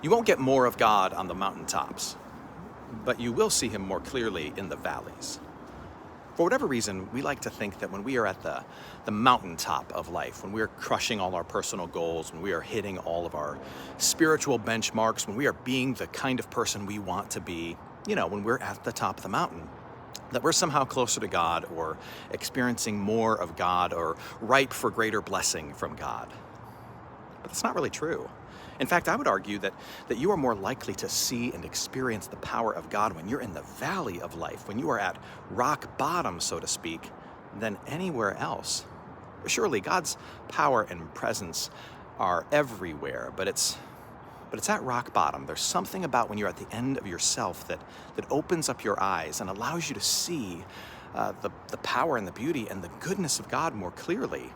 You won't get more of God on the mountaintops, but you will see him more clearly in the valleys. For whatever reason, we like to think that when we are at the mountaintop of life, when we are crushing all our personal goals, when we are hitting all of our spiritual benchmarks, when we are being the kind of person we want to be, when we're at the top of the mountain, that we're somehow closer to God or experiencing more of God or ripe for greater blessing from God. But that's not really true. In fact, I would argue that you are more likely to see and experience the power of God when you're in the valley of life, when you are at rock bottom, so to speak, than anywhere else. Surely God's power and presence are everywhere, but it's at rock bottom. There's something about when you're at the end of yourself that opens up your eyes and allows you to see the power and the beauty and the goodness of God more clearly.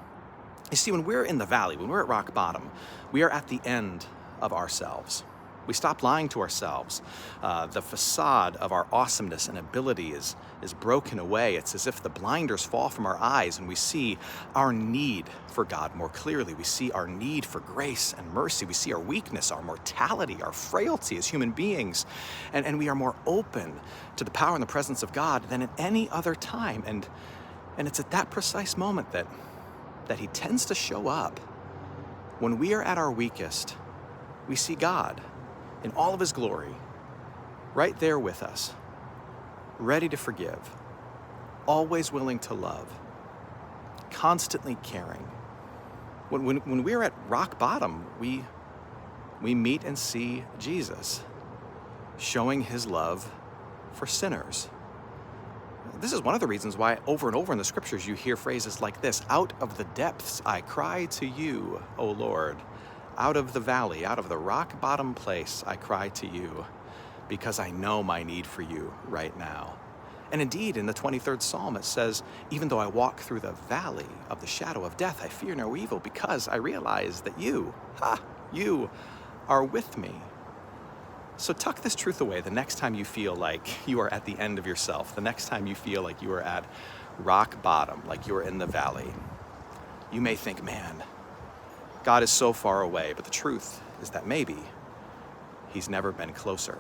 You see, when we're in the valley, when we're at rock bottom, we are at the end of ourselves. We stop lying to ourselves. The facade of our awesomeness and ability is broken away. It's as if the blinders fall from our eyes and we see our need for God more clearly. We see our need for grace and mercy. We see our weakness, our mortality, our frailty as human beings. And we are more open to the power and the presence of God than at any other time. And it's at that precise moment that he tends to show up. When we are at our weakest, we see God in all of his glory, right there with us, ready to forgive, always willing to love, constantly caring. When we're at rock bottom, we meet and see Jesus showing his love for sinners. This is one of the reasons why over and over in the scriptures you hear phrases like this: out of the depths I cry to you, O Lord. Out of the valley, out of the rock bottom place I cry to you, because I know my need for you right now. And indeed, in the 23rd Psalm it says, even though I walk through the valley of the shadow of death, I fear no evil, because I realize that you are with me. So tuck this truth away the next time you feel like you are at the end of yourself, the next time you feel like you are at rock bottom, like you are in the valley. You may think, man, God is so far away, but the truth is that maybe he's never been closer.